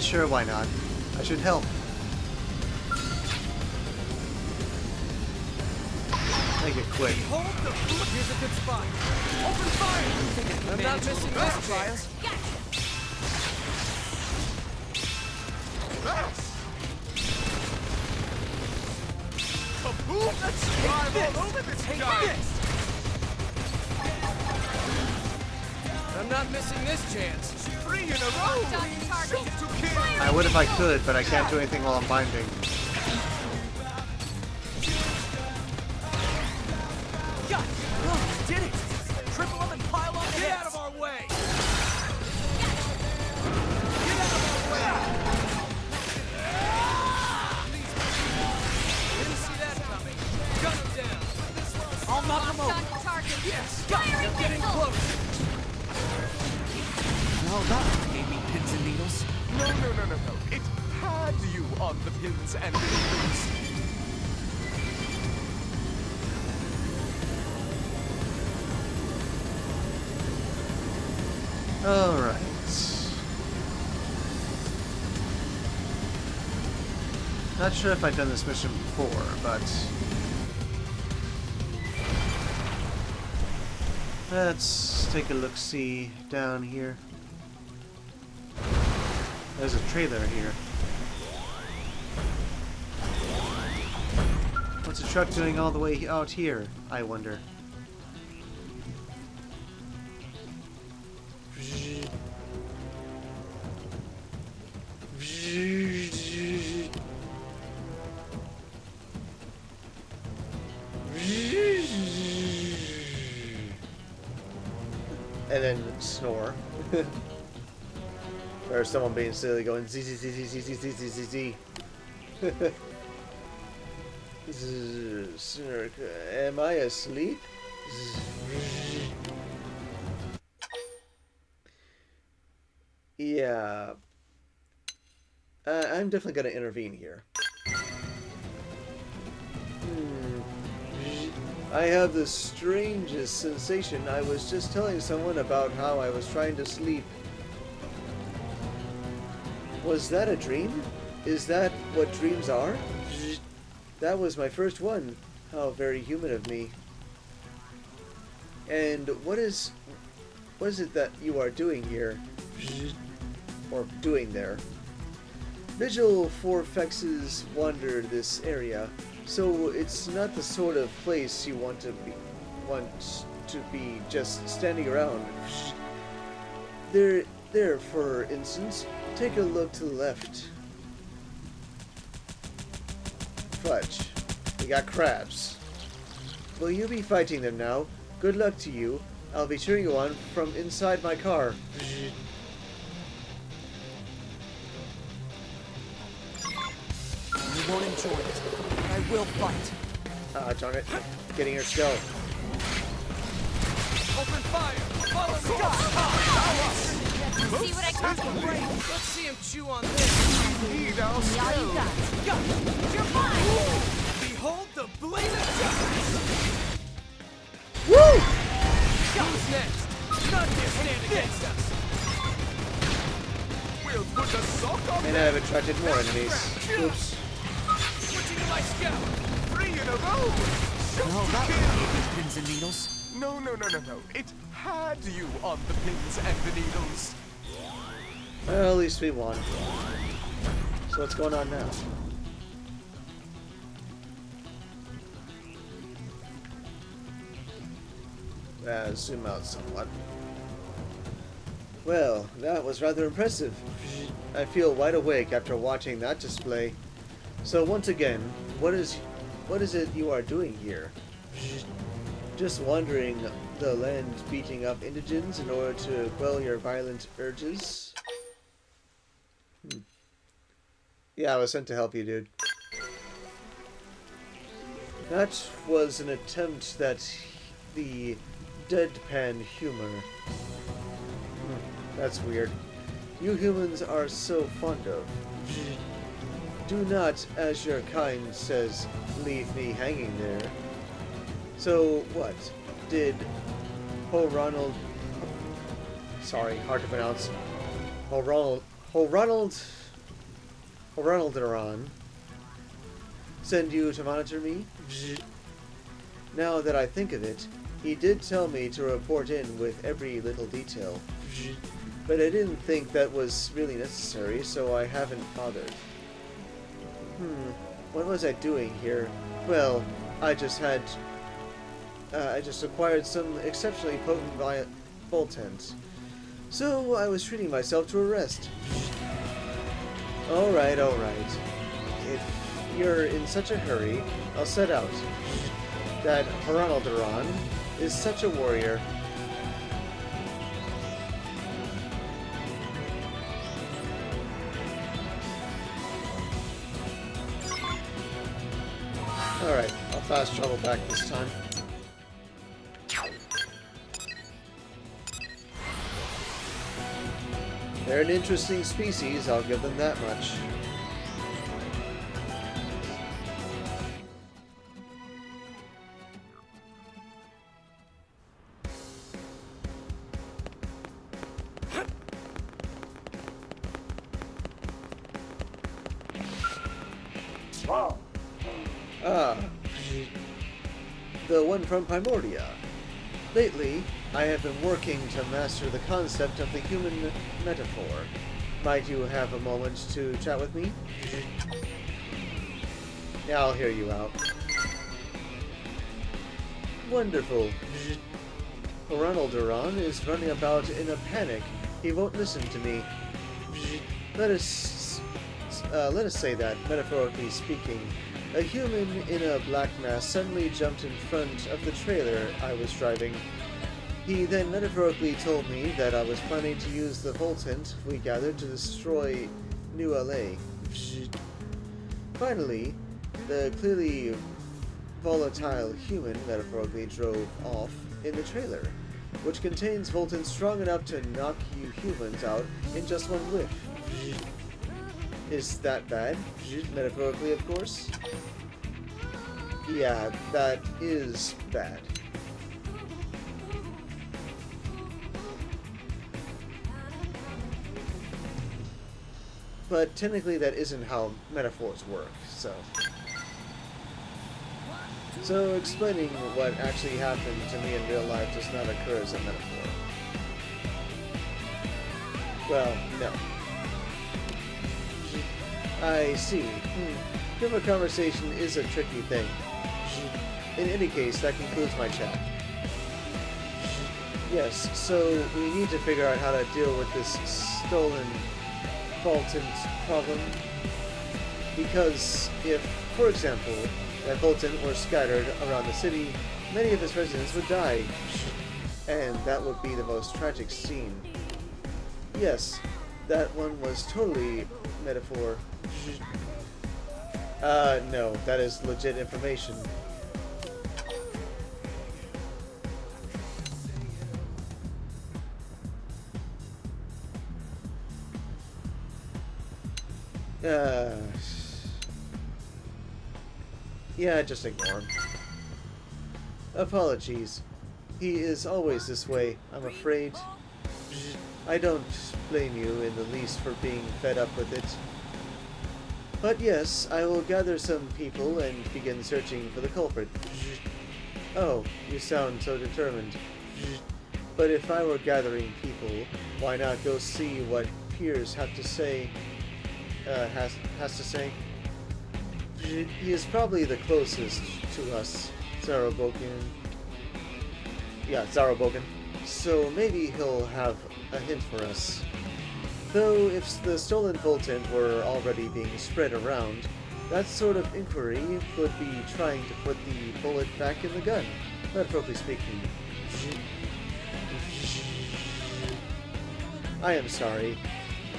S1: Sure, why not? I should help. Make it quick.
S5: Hold the... Here's a good spot. Open fire! I'm not missing this chance. Kaboom! Let's drive all over this guy! I'm not missing this chance. 3 in a row!
S1: I would if I could, but I can't do anything while I'm binding.
S5: Got it! Oh, did it! Triple up and pile on the Get out of our way! Get out of our way! Didn't see that coming. Gun him down. I'll knock him over. Yes! Got it! They're getting close. Now that gave me pins and needles.
S7: No. It had you on the pins and needles.
S1: Alright. Not sure if I've done this mission before, but... let's take a look-see down here. There's a trailer here. What's a truck doing all the way out here, I wonder? And then snore. Or someone being silly going z z z z z z z z z z. Am I asleep? Yeah. I'm definitely gonna intervene here. I have the strangest sensation. I was just telling someone about how I was trying to sleep. Was that a dream? Is that what dreams are? That was my first one. How very human of me. And what is it that you are doing here? Or doing there? Vigil Forfexes wandered this area, so it's not the sort of place you want to be just standing around. There, for instance, take a look to the left. Fudge. We got crabs. Will you be fighting them now? Good luck to you. I'll be cheering you on from inside my car.
S5: You won't enjoy it, but I will fight.
S1: Ah, darn it. Getting her skull.
S5: Open fire! Follow me!
S2: See what I can do?
S5: Let's see him chew on this.
S7: Need our
S2: All you
S7: skill.
S2: got. You're fine.
S5: Behold the blade of justice!
S1: Woo!
S5: Who's next? None can stand against us.
S7: We'll put a sock on
S1: And I have attracted more enemies. Oops.
S5: Switching to my scout.
S7: 3 in a row.
S5: No, that would be pins and needles.
S7: No. It had you on the pins and the needles.
S1: Well, at least we won. So what's going on now? Zoom out somewhat. Well, that was rather impressive. I feel wide awake after watching that display. So once again, what is it you are doing here? Just wandering the land, beating up indigents in order to quell your violent urges? Yeah, I was sent to help you, dude. That was an attempt at the deadpan humor. That's weird. You humans are so fond of. Do not, as your kind says, leave me hanging there. So what? Did Ronald? Sorry, hard to pronounce. Ronald send you to monitor me? Now that I think of it, he did tell me to report in with every little detail. But I didn't think that was really necessary, so I haven't bothered. What was I doing here? Well, I just acquired some exceptionally potent voltants. So I was treating myself to a rest. Alright. If you're in such a hurry, I'll set out. That Ronald is such a warrior. Alright, I'll fast travel back this time. They're an interesting species, I'll give them that much. The one from Primordia. Lately, I have been working to master the concept of the human metaphor. Might you have a moment to chat with me? Yeah, I'll hear you out. Wonderful. Ronald is running about in a panic. He won't listen to me. Let us say that, metaphorically speaking, a human in a black mask suddenly jumped in front of the trailer I was driving. He then metaphorically told me that I was planning to use the Voltant we gathered to destroy New LA. Finally, the clearly volatile human metaphorically drove off in the trailer, which contains Voltant strong enough to knock you humans out in just one whiff. Is that bad? Metaphorically, of course. Yeah, that is bad. But technically that isn't how metaphors work, so... So explaining what actually happened to me in real life does not occur as a metaphor. Well, no. I see. Human conversation is a tricky thing. In any case, that concludes my chat. Yes, so we need to figure out how to deal with this stolen Voltant problem. Because if, for example, that Voltant were scattered around the city, many of its residents would die. And that would be the most tragic scene. Yes, that one was totally metaphor. No, that is legit information. Yeah, just ignore him. Apologies. He is always this way, I'm afraid. I don't blame you in the least for being fed up with it. But yes, I will gather some people and begin searching for the culprit. Oh, you sound so determined. But if I were gathering people, why not go see what Piers have to say? Has to say? He is probably the closest to us, Zaruboggan. Yeah, Zaruboggan. So maybe he'll have a hint for us. Though, if the stolen Voltant were already being spread around, that sort of inquiry would be trying to put the bullet back in the gun, metaphorically speaking. I am sorry.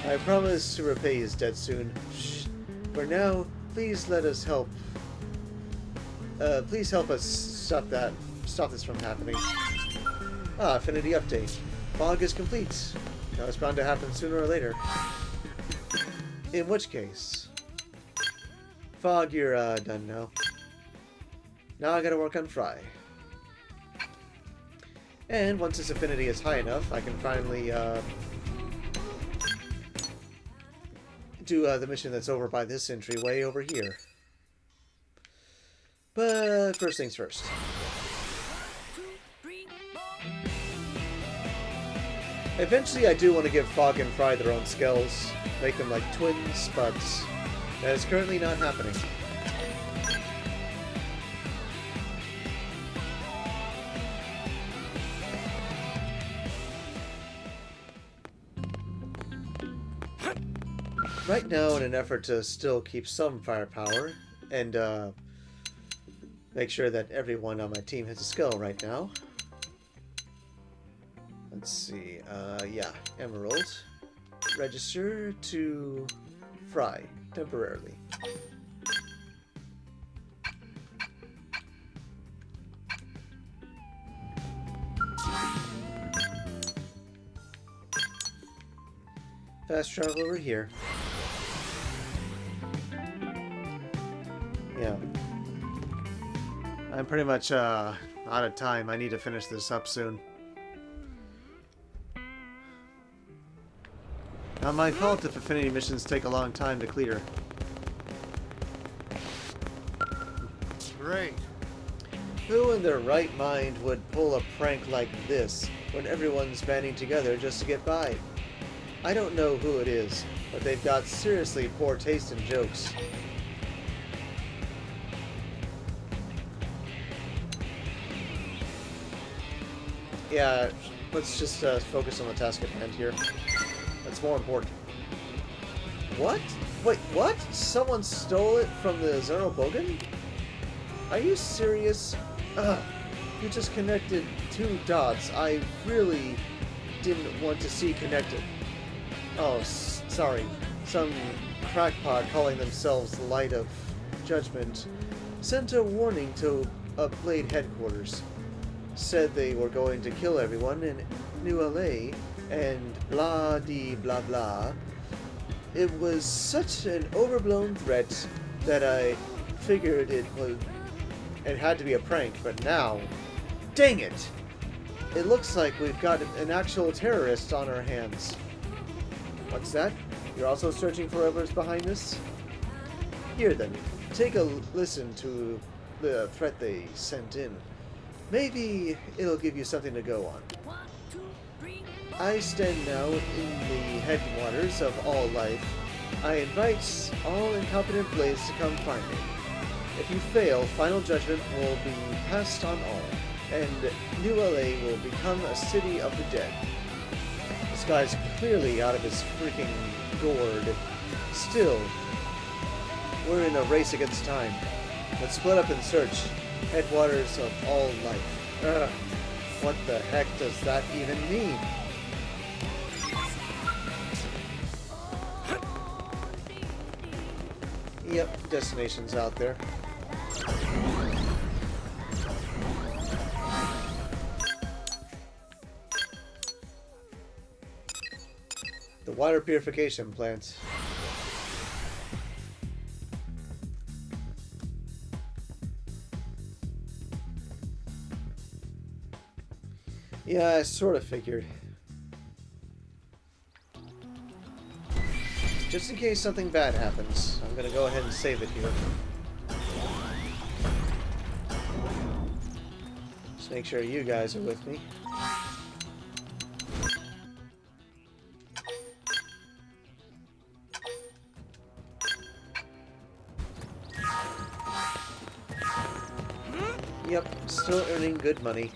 S1: I promise to repay his debt soon. For now, please let us help. Please help us stop this from happening. Affinity update. Fog is complete. Now it's bound to happen sooner or later. In which case, Fog, you're done now. Now I gotta work on Fry. And once this affinity is high enough, I can finally do the mission that's over by this entryway over here. But first things first. Eventually I do want to give Fog and Fry their own skills, make them like twins, but that is currently not happening. Right now, in an effort to still keep some firepower, and make sure that everyone on my team has a skill right now. Let's see, yeah, Emerald. Register to Fry, temporarily. Fast travel over here. Yeah. I'm pretty much out of time. I need to finish this up soon. Not my fault if affinity missions take a long time to clear.
S7: Great.
S1: Who in their right mind would pull a prank like this when everyone's banding together just to get by? I don't know who it is, but they've got seriously poor taste in jokes. Yeah, let's just focus on the task at hand here. That's more important. What? Wait, what? Someone stole it from the Zaruboggan? Are you serious? You just connected two dots I really didn't want to see connected. Oh, sorry. Some crackpot calling themselves Light of Judgment sent a warning to Blade headquarters. Said they were going to kill everyone in New LA and blah dee blah blah. It was such an overblown threat that I figured it would it had to be a prank, but now... Dang it! It looks like we've got an actual terrorist on our hands. What's that? You're also searching for whoever's behind this? Here then, take a listen to the threat they sent in. Maybe it'll give you something to go on. I stand now in the headwaters of all life. I invite all incompetent blades to come find me. If you fail, final judgment will be passed on all, and New LA will become a city of the dead. This guy's clearly out of his freaking gourd. Still, we're in a race against time. Let's split up and search. Headwaters of all life. Ugh, what the heck does that even mean? Yep, destination's out there. The water purification plant. Yeah, I sort of figured. Just in case something bad happens, I'm gonna go ahead and save it here. Just make sure you guys are with me. Yep, still earning good money.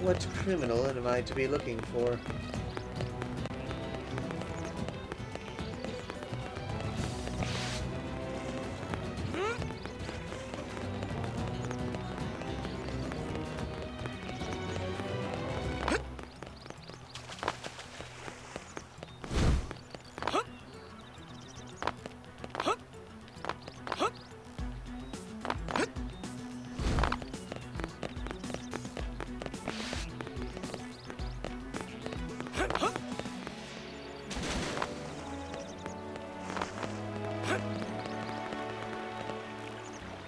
S1: What criminal am I to be looking for?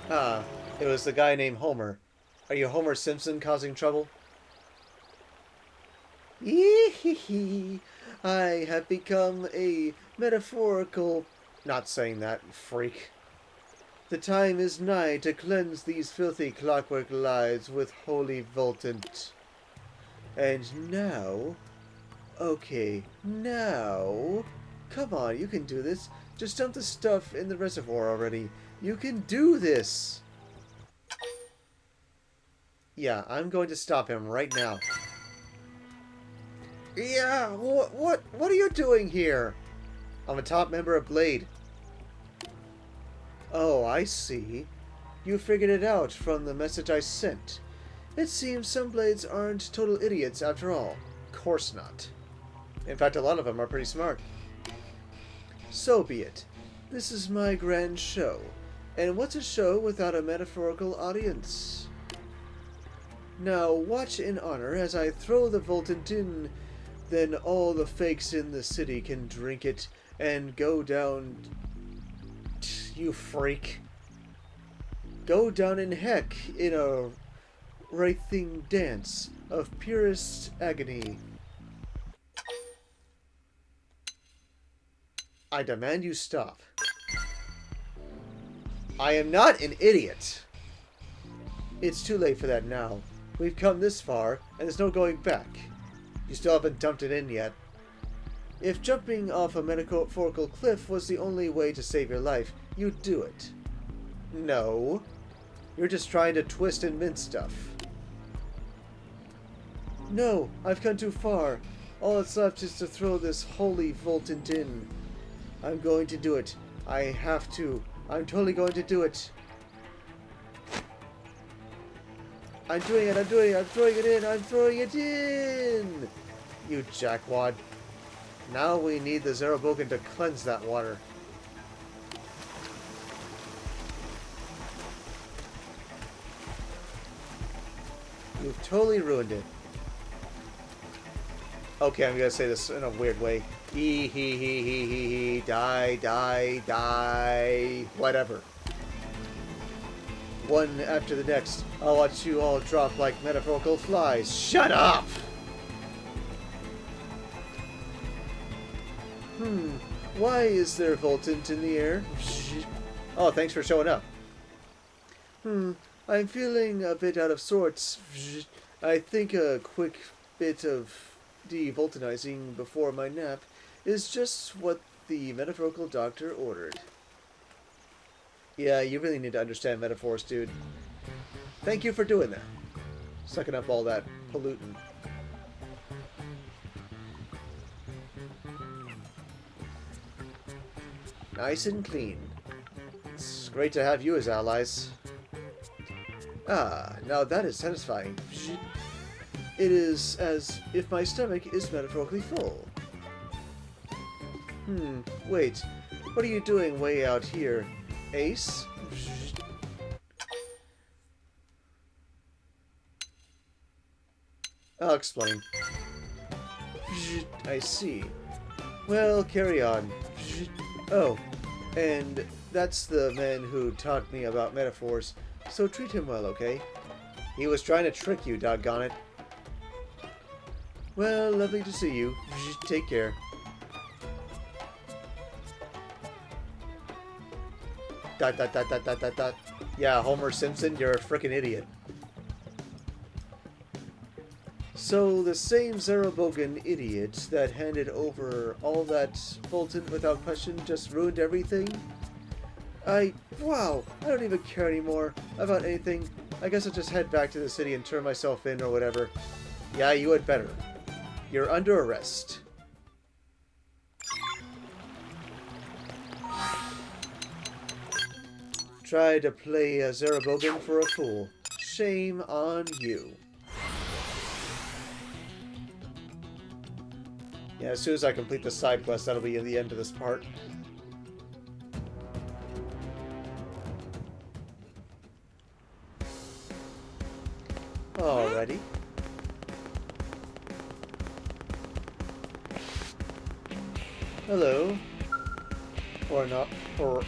S1: Ah, it was the guy named Homer. Are you Homer Simpson causing trouble? Yee-hee-hee. I have become a metaphorical... Not saying that, you freak. The time is nigh to cleanse these filthy clockwork lives with holy voltant. And now... Okay, now... Come on, you can do this. Just dump the stuff in the reservoir already. You can do this! Yeah, I'm going to stop him right now. Yeah, what are you doing here? I'm a top member of Blade. Oh, I see. You figured it out from the message I sent. It seems some Blades aren't total idiots after all. Course not. In fact, a lot of them are pretty smart. So be it. This is my grand show. And what's a show without a metaphorical audience? Now watch in honor as I throw the voltant in, then all the fakes in the city can drink it and go down... You freak. Go down in heck in a writhing dance of purest agony. I demand you stop. I am not an idiot. It's too late for that now. We've come this far, and there's no going back. You still haven't dumped it in yet. If jumping off a metaphorical cliff was the only way to save your life, you'd do it. No. You're just trying to twist and mince stuff. No, I've come too far. All that's left is to throw this holy voltant in. I'm going to do it. I have to. I'm totally going to do it. I'm doing it, I'm doing it, I'm throwing it in, I'm throwing it in! You jackwad. Now we need the Zaruboggan to cleanse that water. You've totally ruined it. Okay, I'm gonna say this in a weird way. Die, die, die. Whatever. One after the next. I'll watch you all drop like metaphorical flies. Shut up! Why is there voltant in the air? Oh, thanks for showing up. I'm feeling a bit out of sorts. I think a quick bit of de-voltanizing before my nap is just what the metaphorical doctor ordered. Yeah, you really need to understand metaphors, dude. Thank you for doing that. Sucking up all that pollutant. Nice and clean. It's great to have you as allies. Ah, now that is satisfying. It is as if my stomach is metaphorically full. Wait. What are you doing way out here, Ace? I'll explain. I see. Well, carry on. Oh, and that's the man who taught me about metaphors, so treat him well, okay? He was trying to trick you, doggone it. Well, lovely to see you. Take care. Dot dot dot dot dot dot dot. Yeah, Homer Simpson, you're a frickin' idiot. So, the same Zaruboggan idiot that handed over all that Voltant without question just ruined everything? Wow, I don't even care anymore about anything. I guess I'll just head back to the city and turn myself in or whatever. Yeah, you had better. You're under arrest. Try to play a Zaruboggan for a fool. Shame on you. Yeah, as soon as I complete the side quest, that'll be the end of this part. Alrighty. Hello. Or not. Or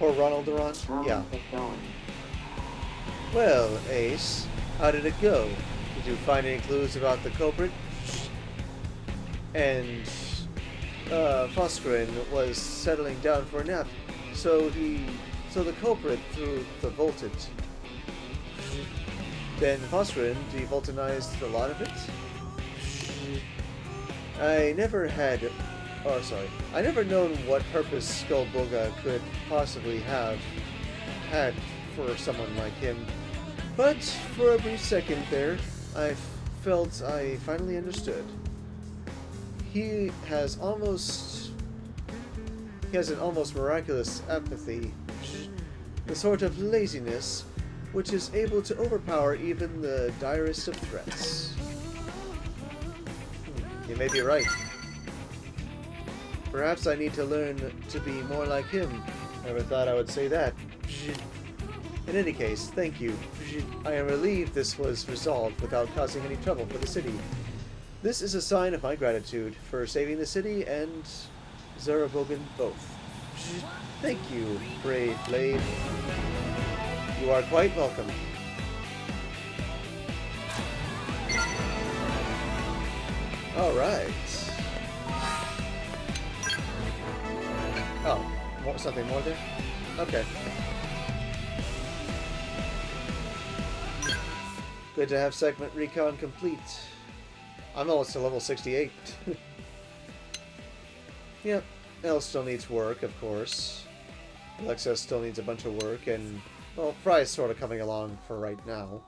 S1: Ronald Duran? Yeah. Well, Ace, how did it go? Did you find any clues about the culprit? And Foscarin was settling down for a nap, so the culprit threw the voltage. Then Foscarin devoltanized a lot of it. I never known what purpose Skullboga could possibly have had for someone like him. But for a brief second there, I felt I finally understood. He has an almost miraculous apathy, the sort of laziness which is able to overpower even the direst of threats. You may be right. Perhaps I need to learn to be more like him. Never thought I would say that. In any case, thank you. I am relieved this was resolved without causing any trouble for the city. This is a sign of my gratitude for saving the city and Zaruboggan both. Thank you, brave blade. You are quite welcome. Alright. Oh, something more there? Okay. Good to have segment recon complete. I'm almost to level 68. Yep, Elle still needs work, of course. Alexa still needs a bunch of work, and, well, Fry's sort of coming along for right now.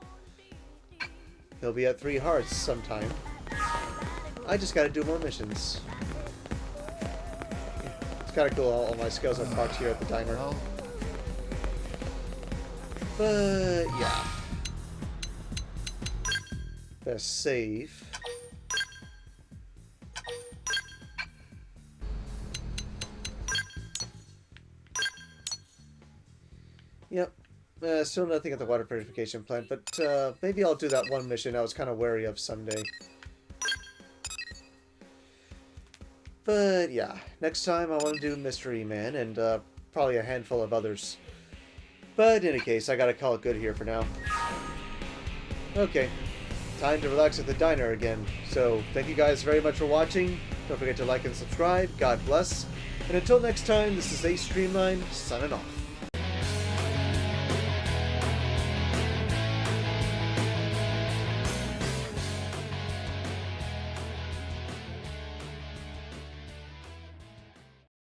S1: He'll be at 3 hearts sometime. I just gotta do more missions. It's kinda cool, all my skills are parked here at the diner. But, yeah. Best save. Yep. Still nothing at the water purification plant, but maybe I'll do that one mission I was kind of wary of someday. But yeah, next time I want to do Mystery Man and probably a handful of others. But in any case, I gotta call it good here for now. Okay, time to relax at the diner again. So thank you guys very much for watching. Don't forget to like and subscribe. God bless. And until next time, this is Ace Streamline, signing off.